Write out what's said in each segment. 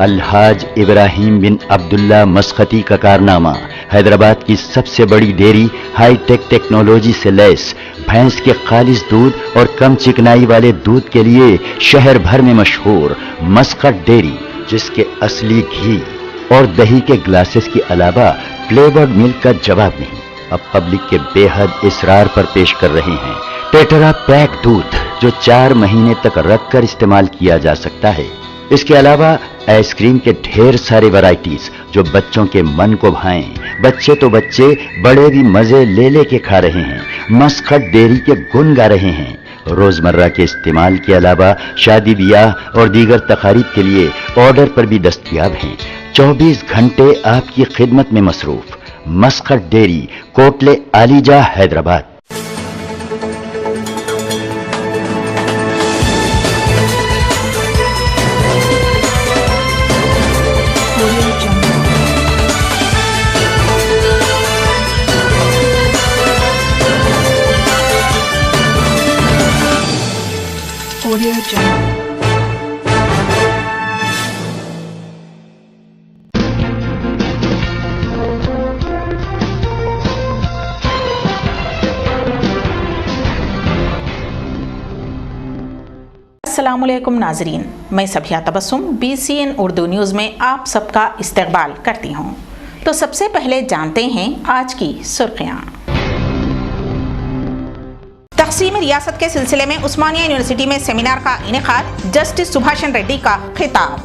अलहाज इब्राहिम बिन अब्दुल्ला मस्कती का कारनामा। हैदराबाद की सबसे बड़ी डेयरी हाईटेक टेक्नोलॉजी से लैस भैंस के खालिस दूध और कम चिकनाई वाले दूध के लिए शहर भर में मशहूर मस्कत डेयरी, जिसके असली घी और दही के ग्लासेस के अलावा फ्लेवर्ड मिल्क का जवाब नहीं, अब पब्लिक के बेहद इसरार पर पेश कर रहे हैं टेट्रा पैक दूध, जो 4 महीने तक रख कर इस्तेमाल किया जा सकता है। इसके अलावा आइसक्रीम के ढेर सारे वैरायटीज जो बच्चों के मन को भाएं। बच्चे तो बच्चे, बड़े भी मजे ले लेके खा रहे हैं। मस्कत डेयरी के गुण गा रहे हैं। रोजमर्रा के इस्तेमाल के अलावा शादी ब्याह और दीगर तकारीब के लिए ऑर्डर पर भी दस्तयाब हैं। 24 घंटे आपकी खिदमत में मसरूफ। Muscat dairy, Kotla Alijah, Hyderabad. Audio Jungle. अस्सलामुअलैकुम नाजरीन, मैं सबिया तबस्सुम BCN उर्दू न्यूज़ में आप सबका इस्तकबाल करती हूँ। तो सबसे पहले जानते हैं आज की सुर्खियाँ। तक़सीम रियासत के सिलसिले में उस्मानिया यूनिवर्सिटी में सेमिनार का इनेकाद, जस्टिस सुभाषन रेड्डी का खिताब।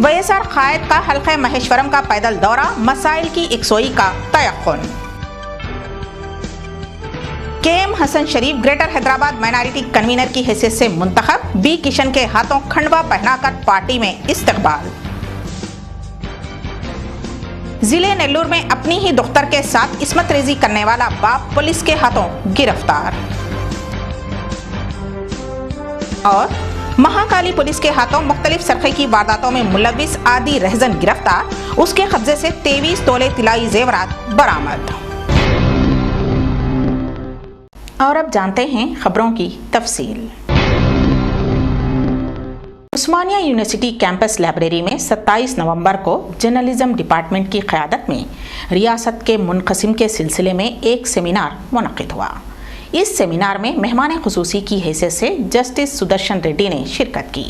YSR क़ायद का हल्क़े महेश्वरम का पैदल दौरा, मसाइल की इकसोई का तयक़्क़ुन। KM हसन शरीफ ग्रेटर हैदराबाद माइनॉरिटी कन्वीनर की हैसियत से मुंतखब, B किशन के हाथों खंडवा पहनाकर पार्टी में इस्तकबाल। जिले नेल्लूर में अपनी ही दुख्तर के साथ इस्मत रेजी करने वाला बाप पुलिस के हाथों गिरफ्तार। और महाकाली पुलिस के हाथों मुख्तलिफ सरखे की वारदातों में मुलविस आदि रहजन गिरफ्तार, उसके कब्जे से 23 तोले तिलाई जेवरात बरामद। और अब जानते हैं खबरों की तफसील। उस्मानिया यूनिवर्सिटी कैंपस लाइब्रेरी में 27 नवंबर को जर्नलिज्म डिपार्टमेंट की क़यादत में रियासत के मुनक़सिम के सिलसिले में एक सेमिनार मुनक़िद हुआ। इस सेमिनार में मेहमान ख़ुसूसी की हैसियत से जस्टिस सुदर्शन रेड्डी ने शिरकत की।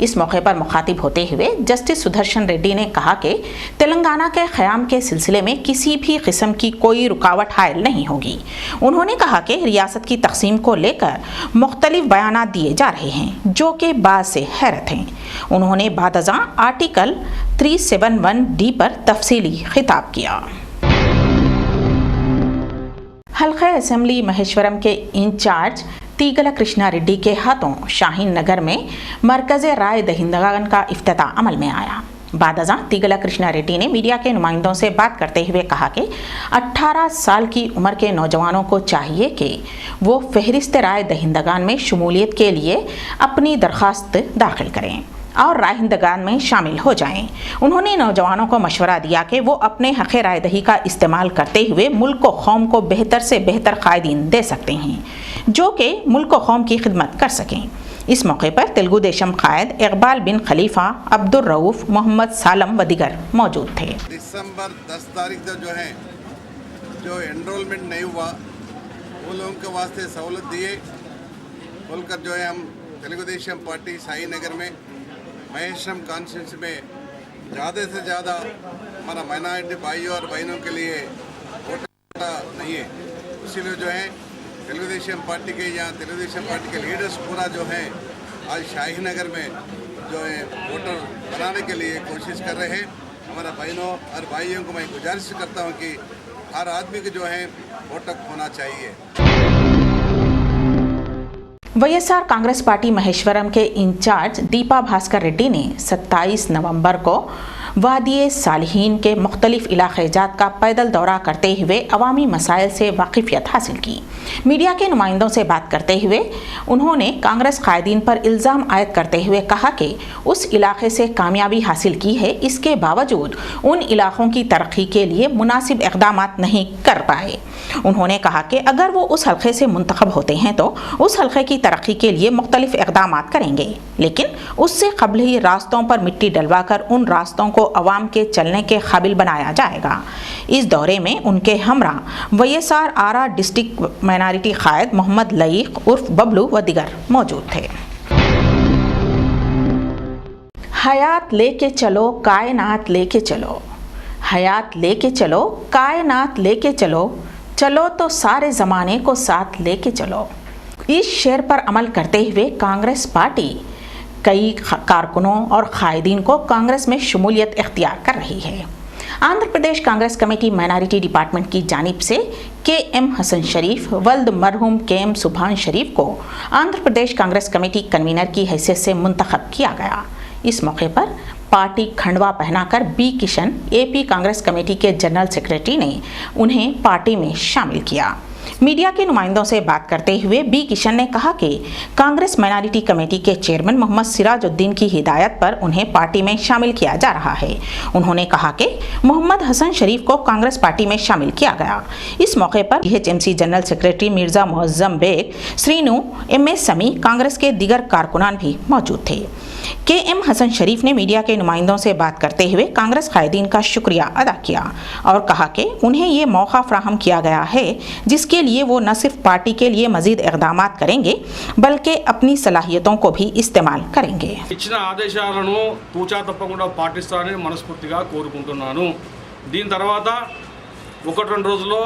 इस मौके पर मुखातिब होते हुए जस्टिस सुदर्शन रेड्डी ने कहा कि तेलंगाना के क़याम के सिलसिले में किसी भी किस्म की कोई रुकावट हायल नहीं होगी। उन्होंने कहा कि रियासत की तक़सीम को लेकर मुख्तलिफ बयानात दिए जा रहे हैं जो कि बात से हैरत हैं। उन्होंने बादअज़ां आर्टिकल 371D पर तफसीली खिताब किया। हल्क़े असेंबली महेश्वरम के इंचार्ज तीगला कृष्णा रेड्डी के हाथों शाहीन नगर में मरकज़ राय दहिंदगान का इफ्तिताह अमल में आया। बादअज़ां तीगला कृष्णा रेड्डी ने मीडिया के नुमाइंदों से बात करते हुए कहा कि 18 साल की उम्र के नौजवानों को चाहिए कि वो फहरिस्त राय दहिंदगान में शमूलियत के लिए अपनी दरख्वास्त दाखिल करें और रायदहिंदगान में शामिल हो जाएं। उन्होंने नौजवानों को मशवरा दिया कि वो अपने हक़ राय दही का इस्तेमाल करते हुए मुल्क व कौम को बेहतर से बेहतर कायदीन दे सकते हैं जो कि मुल्क व कौम की खिदमत कर सकें। इस मौके पर तेलुगु देशम क़ायद इकबाल बिन खलीफा, अब्दुल रऊफ़, मोहम्मद सालम व दीगर मौजूद थे। दिसंबर 10 तारीख तक जो एनरोलमेंट नहीं हुआ वो लोगों के वास्ते सहूलत दिए बोलकर हम तेलुगु देशम पार्टी शाही नगर में महेश्वरम कॉन्स्टिट्यूंसी में ज़्यादा से ज़्यादा हमारा माइनॉरिटी भाइयों और बहनों के लिए वोट नहीं है। इसीलिए तेलुगु देशम पार्टी के यहाँ तेलुगु देशम पार्टी के लीडर्स पूरा आज शाही नगर में वोटर बनाने के लिए कोशिश कर रहे हैं। हमारा बहनों और भाइयों को मैं गुजारिश करता हूँ कि हर आदमी को वोटर होना चाहिए। YSR कांग्रेस पार्टी महेश्वरम के इंचार्ज दीपा भास्कर रेड्डी ने 27 नवंबर को वादिये सालिहीन के मुख्तलिफ इलाक़े जात का पैदल दौरा करते हुए अवामी मसाइल से वाकिफ़ियत हासिल की। मीडिया के नुमाइंदों से बात करते हुए उन्होंने कांग्रेस कायदीन पर इल्ज़ाम आयद करते हुए कहा कि उस इलाक़े से कामयाबी हासिल की है, इसके बावजूद उन इलाक़ों की तरक्की के लिए मुनासिब इक़दाम नहीं कर पाए। उन्होंने कहा कि अगर वो उस हल्के से मुंतखब होते हैं तो उस हल्के की तरक्की के लिए मुख्तलिफ इक़दाम करेंगे, लेकिन उससे कबल ही रास्तों पर मिट्टी डलवाकर उन रास्तों को अवाम के चलने के काबिल बनाया जाएगा। इस दौरे में उनके हमरा वयसार आरा डिस्ट्रिक्ट माइनॉरिटी कायद मोहम्मद लईक उर्फ बबलू व दिगर मौजूद थे। हयात लेके चलो कायनात लेके चलो, हयात लेके चलो कायनात लेके चलो, चलो तो सारे ज़माने को साथ लेके चलो। इस शेर पर अमल करते हुए कांग्रेस पार्टी कई कारकुनों और कायदीन को कांग्रेस में शमूलियत इख्तियार कर रही है। Andhra Pradesh Congress committee minority department की जानिब से के.एम. हसन शरीफ वल्द मरहूम के.एम. सुभान शरीफ को आंध्र प्रदेश कांग्रेस कमेटी कन्वीनर की हैसियत से मुंतखब किया गया। इस मौके पर पार्टी खंडवा पहनाकर B Kishan AP Congress committee के जनरल सेक्रेटरी ने उन्हें पार्टी में शामिल किया। मीडिया के नुमाइंदों से बात करते हुए बी किशन ने कहा कि कांग्रेस माइनॉरिटी कमेटी के चेयरमैन मोहम्मद सिराजुद्दीन की हिदायत पर उन्हें पार्टी में शामिल किया जा रहा है। उन्होंने कहा कि मोहम्मद हसन शरीफ को कांग्रेस पार्टी में शामिल किया गया। इस मौके पर DHMC general secretary Mirza Muazzam Baig, Srinu, MS Sami, Congress के दीगर कारकुनान भी मौजूद थे। के.एम. हसन शरीफ ने मीडिया के नुमाइंदों से बात करते हुए कांग्रेस कायदीन का शुक्रिया अदा किया और कहा कि उन्हें ये मौका फ्राहम किया गया है जिसके लिए वो न सिर्फ पार्टी के लिए मजीद इक़दाम करेंगे बल्कि अपनी सलाहियतों को भी इस्तेमाल करेंगे। ఇచ్చిన ఆదేశాలను తూచా తప్పకుండా పాటిస్తానని మనస్ఫూర్తిగా కోరుకుంటున్నాను। దీని తర్వాత ఒకటి రెండు రోజుల్లో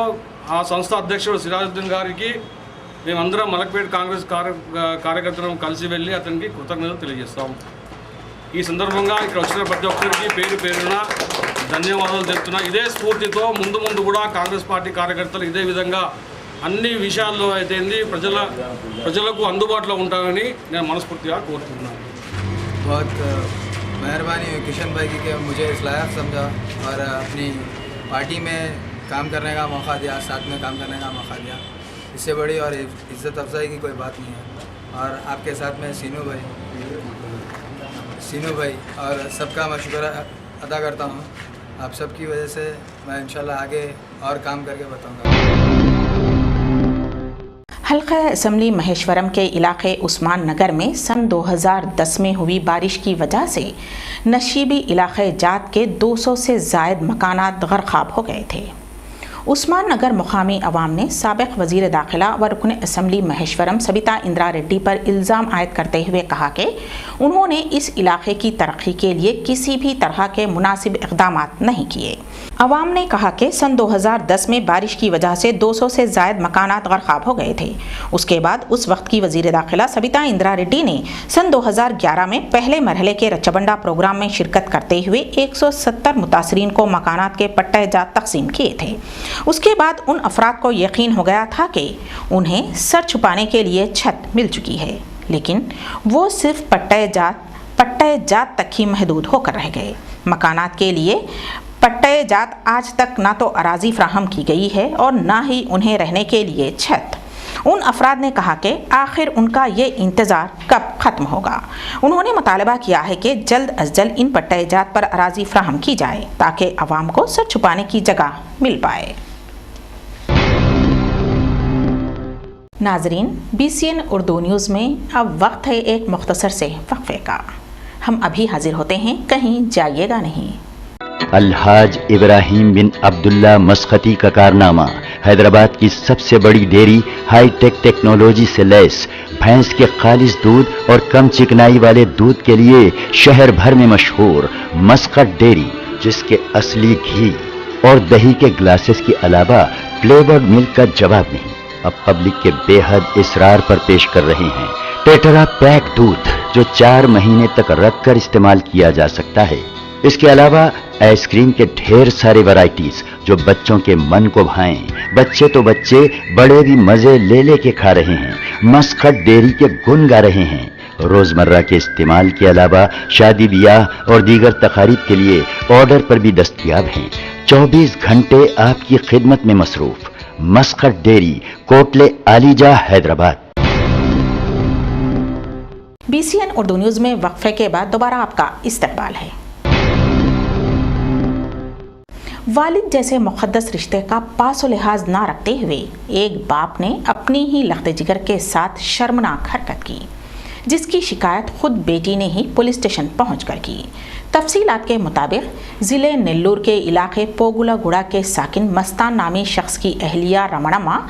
ఆ సంస్థ అధ్యక్షుడు సిరాజుద్దీన్ గారికి మేమందరం మలక్పేట కాంగ్రెస్ కార్యకర్తలను కలిసి వెళ్ళి అతనికి కృతజ్ఞతలు తెలియజేస్తాం। ఈ సందర్భంగా ఇక్కడ వచ్చిన ప్రతి ఒక్కరికి పేరు పేరున ధన్యవాదాలు తెలుపుతున్నా। ఇదే స్ఫూర్తితో ముందు ముందు కూడా కాంగ్రెస్ పార్టీ కార్యకర్తలు ఇదే విధంగా అన్ని విషయాల్లో అయితే ప్రజలకు అందుబాటులో ఉంటారని నేను మనస్ఫూర్తిగా కోరుకుంటున్నాను। बहुत मेहरबानी हुई किशन भाई की कि मुझे इस लायक समझा और अपनी पार्टी में काम करने का मौका दिया, साथ में काम करने का मौका दिया। इससे बड़ी और इज़्ज़त अफजाई की कोई बात नहीं है। और आपके साथ में सीनू भाई और सबका मैं शुक्र अदा करता हूँ। आप सबकी वजह से मैं इंशाल्लाह आगे और काम करके बताऊँगा। हल्का असम्बली महेश्वरम के इलाके उस्मान नगर में सन 2010 में हुई बारिश की वजह से नशीबी इलाके जात के 200 से ज़ायद मकानात गर्क़ाब हो गए थे। उस्मान नगर मुकामी अवाम ने साबिक़ वज़ीर दाखिला व रुकन असम्बली महेश्वरम सबिता इंदिरा रेड्डी पर इल्ज़ाम आयद करते हुए कहा कि उन्होंने इस इलाके की तरक्की के लिए किसी भी तरह के मुनासिब इक़दाम नहीं किए। अवाम ने कहा कि सन 2010 में बारिश की वजह से 200 से ज़ायद मकानात गर्क़ाब हो गए थे। उसके बाद उस वक्त की वज़ीर दाखिला सबिता इंदिरा रेड्डी ने सन 2011 में पहले मरहले के रच्चाबंडा प्रोग्राम में शिरकत करते हुए 170 मुतासरीन को मकानात के पट्टे जात तकसीम किए थे। उसके बाद उन अफराद को यकीन हो गया था कि उन्हें सर छुपाने के लिए छत मिल चुकी है, लेकिन वो सिर्फ पट्टे जात तक ही महदूद होकर रह गए। मकानात के लिए पट्टे जात आज तक ना तो अराजी फ्राहम की गई है और ना ही उन्हें रहने के लिए छत। उन अफराद ने कहा कि आखिर उनका ये इंतज़ार कब ख़त्म होगा। उन्होंने मुतालबा किया है कि जल्द अज जल्द इन पट्टे जात पर अराजी फ्राहम की जाए ताकि अवाम को सर छुपाने की जगह मिल पाए। नाजरीन, BCN उर्दू न्यूज़ में अब वक्त है एक मुख्तसर से वक्फे का। हम अभी हाजिर होते हैं, कहीं जाइएगा नहीं। अलहाज इब्राहिम बिन अब्दुल्ला मस्खती का कारनामा। हैदराबाद की सबसे बड़ी डेयरी हाईटेक टेक्नोलॉजी से लैस भैंस के खालिस दूध और कम चिकनाई वाले दूध के लिए शहर भर में मशहूर मस्कट डेयरी, जिसके असली घी और दही के ग्लासेस के अलावा फ्लेवर्ड मिल्क का जवाब नहीं, अब पब्लिक के बेहद इसरार पर पेश कर रहे हैं टेट्रा पैक दूध, जो 4 महीने तक रख कर इस्तेमाल किया जा सकता है। इसके अलावा आइसक्रीम के ढेर सारे वैरायटीज जो बच्चों के मन को भाएं। बच्चे तो बच्चे, बड़े भी मजे ले के खा रहे हैं, मस्कट डेयरी के गुण गा रहे हैं। रोजमर्रा के इस्तेमाल के अलावा शादी ब्याह और दीगर तकारीब के लिए ऑर्डर पर भी दस्तयाब हैं। 24 घंटे आपकी खिदमत में मसरूफ। Muscat dairy, Kotla Alijah, Hyderabad. BCN Urdu news में वक्फे के बाद दोबारा आपका इस्तकबाल है। वालिद जैसे मुक़द्दस रिश्ते का पासो लिहाज ना रखते हुए एक बाप ने अपनी ही लख्त जिगर के साथ शर्मनाक हरकत की, जिसकी शिकायत खुद बेटी ने ही पुलिस स्टेशन पहुंचकर की। तफसीलात के मुताबिक ज़िले नेल्लूर के इलाके पोगुलागुड़ा के साकिन मस्तान नामी शख्स की अहलिया रमणम्मा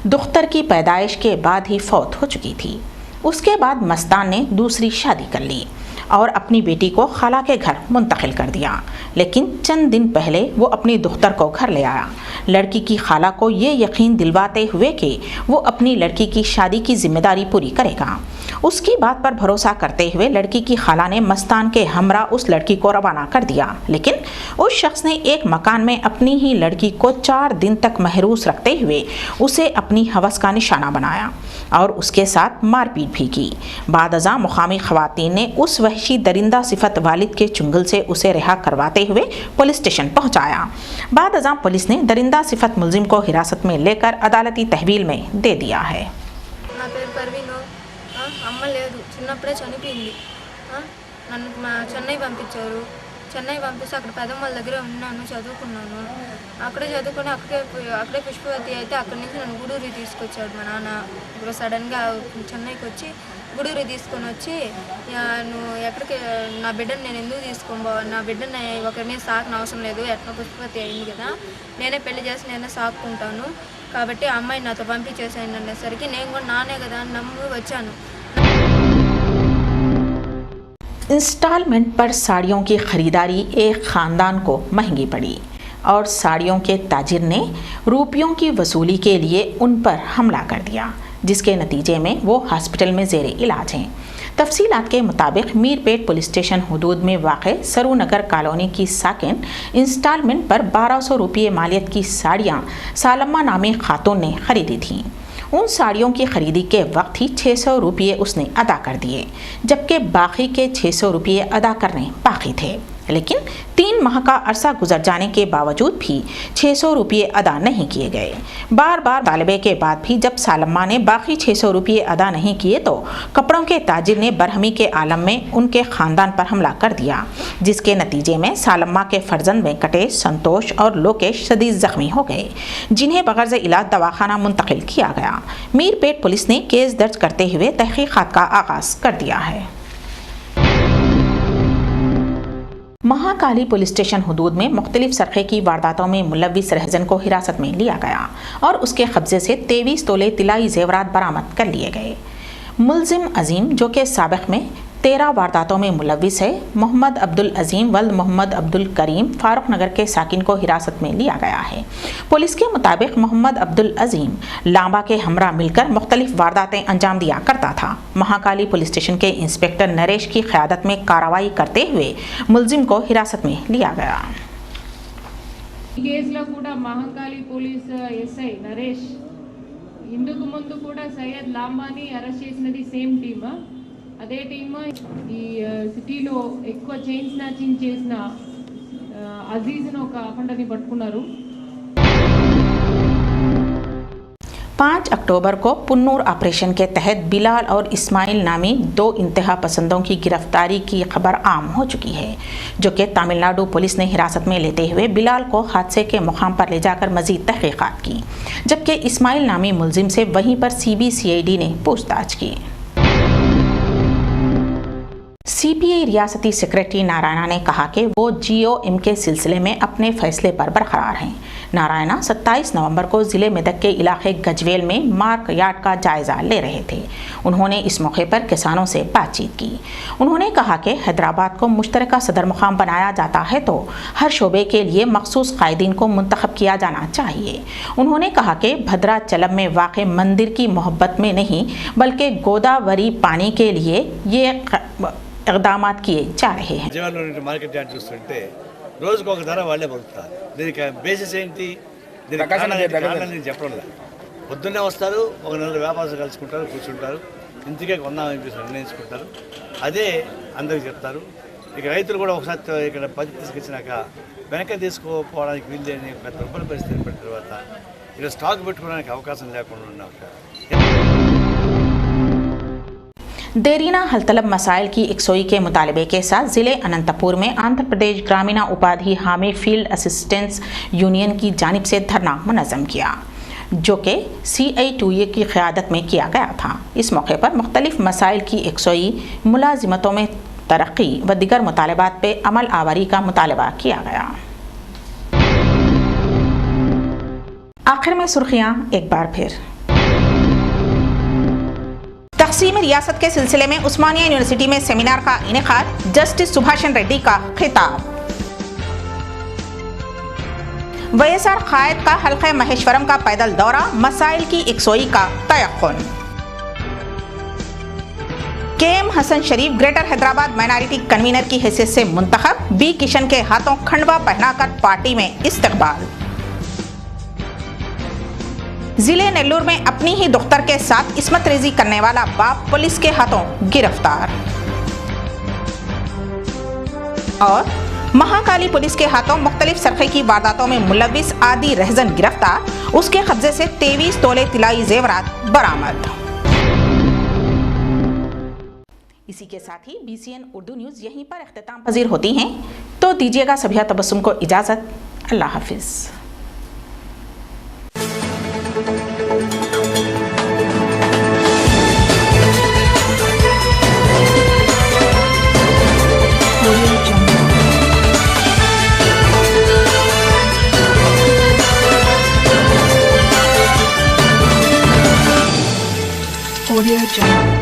दुख्तर की पैदाइश के बाद ही फौत हो चुकी थी। उसके बाद मस्तान ने दूसरी शादी कर ली और अपनी बेटी को खाला के घर मुंतकिल कर दिया, लेकिन चंद दिन पहले वो अपनी दुख्तर को घर ले आया, लड़की की खाला को ये यकीन दिलवाते हुए कि वो अपनी लड़की की शादी की जिम्मेदारी पूरी करेगा। उसकी बात पर भरोसा करते हुए लड़की की खाला ने मस्तान के हमरा उस लड़की को रवाना कर दिया, लेकिन उस शख्स ने एक मकान में अपनी ही लड़की को 4 दिन तक महरूस रखते हुए उसे अपनी हवस का निशाना बनाया और उसके साथ मारपीट भी की। बादअज़ां मुकामी खवातीन ने उस वहशी दरिंदा सिफत वालिद के चुंगल से उसे रिहा करवाते हुए पुलिस स्टेशन पहुंचाया। बादअज़ां पुलिस ने दरिंदा सिफत मुलजिम को हिरासत में लेकर अदालती तहवील में दे दिया है। నా పేరు పర్వీను. అమ్మ లేదు, చిన్నప్పుడే చనిపోయింది. నన్ను చెన్నై పంపించారు. చెన్నై పంపిస్తే అక్కడ పెదమ్మల దగ్గర ఉన్నాను, చదువుకున్నాను. అక్కడే చదువుకొని అక్కడే పుష్పవతి అయితే అక్కడి నుంచి నన్ను గూడూరు తీసుకొచ్చాడు మా నాన్న. ఇప్పుడు సడన్గా చెన్నైకి వచ్చి గూడూరు తీసుకొని వచ్చి నువ్వు ఎక్కడికి నా బిడ్డను నేను ఎందుకు తీసుకోబోవాలి, నా బిడ్డని ఒకరి మీద సాకన అవసరం లేదు, ఎట్లా పుష్పవతి అయింది కదా, నేనే పెళ్లి చేసి నేనే సాక్కుంటాను, కాబట్టి ఆ అమ్మాయి నాతో పంపించేసాను అనేసరికి నేను కూడా నానే కదా అని నమ్మి వచ్చాను. इंस्टॉलमेंट पर साड़ियों की खरीदारी एक ख़ानदान को महंगी पड़ी और साड़ियों के ताजिर ने रुपयों की वसूली के लिए उन पर हमला कर दिया, जिसके नतीजे में वो हॉस्पिटल में ज़ेरे इलाज हैं। तफसीलात के मुताबिक मीरपेट पुलिस स्टेशन हदूद में वाक़ सरूनगर कॉलोनी की साकिन इंस्टॉलमेंट पर 1200 रुपये मालियत की साड़ियाँ सालम्मा नामी खातून ने खरीदी थीं। उन साड़ियों की खरीदी के वक्त ही 600 रुपये उसने अदा कर दिए, जबकि बाकी के 600 रुपये अदा करने बाकी थे। लेकिन 3 माह का अरसा गुजर जाने के बावजूद भी 600 रुपये अदा नहीं किए गए। बार बार तालिबे के बाद भी जब सालम्मा ने बाकी 600 रुपये अदा नहीं किए तो कपड़ों के ताजिर ने बरहमी के आलम में उनके ख़ानदान पर हमला कर दिया, जिसके नतीजे में सालम्मा के फर्जंद वेंकटेश, संतोष और लोकेश शदीद ज़ख्मी हो गए, जिन्हें बगैर इलाज दवाखाना मुंतकिल किया गया। मीरपेट पुलिस ने केस दर्ज करते हुए तहकीकात का आगाज़ कर दिया है। महाकाली पुलिस स्टेशन हदूद में मुख्तलिफ सरक़े की वारदातों में मुलव्विस रहजन को हिरासत में लिया गया और उसके कब्जे से 23 तोले तिलाई जेवरात बरामद कर लिए गए। मुलजिम अजीम, जो कि साबिक़ में 13 वारदातों में मुलव्विस है, मोहम्मद अब्दुल अजीम वल्द मोहम्मद अब्दुल करीम फारूक नगर के साकिन को हिरासत में लिया गया है। पुलिस के मुताबिक मोहम्मद अब्दुल अजीम लांबा के हमरा मिलकर मुख्तलिफ वारदातें अंजाम दिया करता था। महाकाली पुलिस स्टेशन के इंस्पेक्टर नरेश की क़यादत में कार्रवाई करते हुए मुलजिम को हिरासत में लिया गया। కేసులో కూడా మహంకాళి పోలీస్ ఎస్ఐ నరేష్ ఇందుకు ముందు కూడా సయ్యద్ లాంబాని అరెస్ట్ చేసినది సేమ్ టీమ్. అదే టీమ్ ఈ సిటీలో ఎక్కువ చైన్ స్నాచింగ్ చేసిన అజీజ్ను ఒక అఖండని పట్టుకున్నారు. 5 अक्टूबर को पुन्नूर ऑपरेशन के तहत बिलाल और इस्माइल नामी 2 इंतहा पसंदों की गिरफ्तारी की खबर आम हो चुकी है, जो कि तमिलनाडु पुलिस ने हिरासत में लेते हुए बिलाल को हादसे के मुकाम पर ले जाकर मजीद तहकीकात की, जबकि इस्माइल नामी मुलजिम से वहीं पर CBCID ने पूछताछ की। CPI रियासती सेक्रेटरी नारायणा ने कहा कि वो GOM के सिलसिले में अपने फैसले पर बरकरार हैं। नारायणा 27 नवंबर को ज़िले मेदक के इलाके गजवेल में मार्क यार्ड का जायज़ा ले रहे थे। उन्होंने इस मौके पर किसानों से बातचीत की। उन्होंने कहा कि हैदराबाद को मुश्तरका सदर मुकाम बनाया जाता है तो हर शोबे के लिए मखसूस कायदीन को मुंतखब किया जाना चाहिए। उन्होंने कहा कि भद्राचलम में वाक़ मंदिर की मोहब्बत में नहीं बल्कि गोदावरी पानी के लिए ये इक़दामात किए जा रहे हैं। మార్కెట్ యార్డ్ చూస్తుంటే రోజుకు ఒక ధర వాళ్ళే పలుకుతారు. దీనికి బేసిస్ ఏంటి? దీనికి కారణం చెప్పడం లేదు. పొద్దున్నే వస్తారు, ఒక నెల వ్యాపారం కలుసుకుంటారు, కూర్చుంటారు, ఇందుకే కొందామని చెప్పేసి నిర్ణయించుకుంటారు. అదే అందరికి చెప్తారు. ఇక రైతులు కూడా ఒకసారి ఇక్కడ బడ్జెట్ తీసుకొచ్చినాక వెనక్కి తీసుకోపోవడానికి వీళ్ళని ఒక దుర్బల పరిస్థితి ఏర్పడిన తర్వాత ఇక్కడ స్టాక్ పెట్టుకోవడానికి అవకాశం లేకుండా ఉన్నాక देरीना हलतलब मसाइल की एकसोई के मुतालबे के साथ ज़िले अनंतपुर में आंध्र प्रदेश ग्रामीण उपाधि हामी फील्ड असिस्टेंस यूनियन की जानिब से धरना मुनज़्ज़म किया, जो कि CI2A की क़यादत में किया गया था। इस मौके पर मुख्तलिफ मसाइल की एकसोई, मुलाजिमतों में तरक्की व दिगर मुतालबात पे अमल आवारी का मुतालबा किया गया। आखिर में सुर्खियाँ एक बार फिर। तक़सीम रियासत के सिलसिले में उस्मानिया यूनिवर्सिटी में सेमिनार का इनेकाद, जस्टिस सुभाषन रेड्डी का खिताब। वैएसआर कायद का हल्का महेश्वरम का पैदल दौरा, मसाइल की एकसोई का तयक्कुन। KM हसन शरीफ ग्रेटर हैदराबाद माइनॉरिटी कन्वीनर की हैसियत से मुंतखब, B किशन के हाथों खंडवा पहनाकर पार्टी में इस्तकबाल। जिले नेल्लूर में अपनी ही दुख्तर के साथ इस्मत रेजी करने वाला बाप पुलिस के हाथों गिरफ्तार। और महाकाली पुलिस के हाथों मुख्तलिफ सरखे की वारदातों में मुलविस आदि रहजन गिरफ्तार, उसके कब्जे से 23 तोले तिलाई जेवरात बरामद। इसी के साथ ही BCN उर्दू न्यूज़ यहीं पर इख्तिताम पजीर होती हैं, तो दीजिएगा सभिया तबस्सुम को इजाज़त। अल्लाह हाफिज़। Audio Jungle.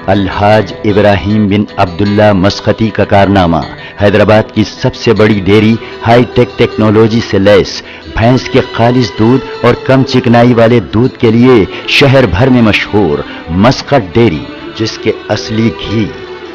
अलहाज इब्राहिम बिन अब्दुल्ला मस्कती का कारनामा, हैदराबाद की सबसे बड़ी डेयरी हाईटेक टेक्नोलॉजी से लैस भैंस के खालिस दूध और कम चिकनाई वाले दूध के लिए शहर भर में मशहूर मस्कट डेयरी, जिसके असली घी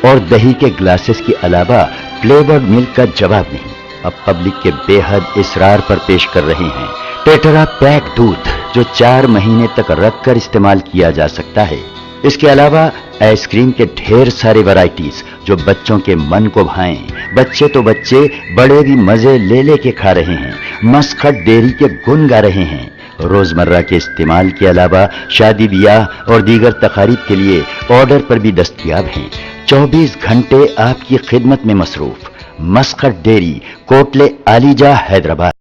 और दही के ग्लासेस के अलावा फ्लेवर्ड मिल्क का जवाब नहीं, अब पब्लिक के बेहद इसरार पर पेश कर रहे हैं टेट्रा पैक दूध, जो 4 महीने तक रखकर इस्तेमाल किया जा सकता है। इसके अलावा आइसक्रीम के ढेर सारे वैरायटीज जो बच्चों के मन को भाएं। बच्चे तो बच्चे, बड़े भी मजे ले लेके खा रहे हैं, मस्कट डेयरी के गुण गा रहे हैं। रोजमर्रा के इस्तेमाल के अलावा शादी ब्याह और दीगर तकारीब के लिए ऑर्डर पर भी दस्तयाब हैं। 24 घंटे आपकी खिदमत में मसरूफ। Muscat dairy, Kotla Alijah, Hyderabad.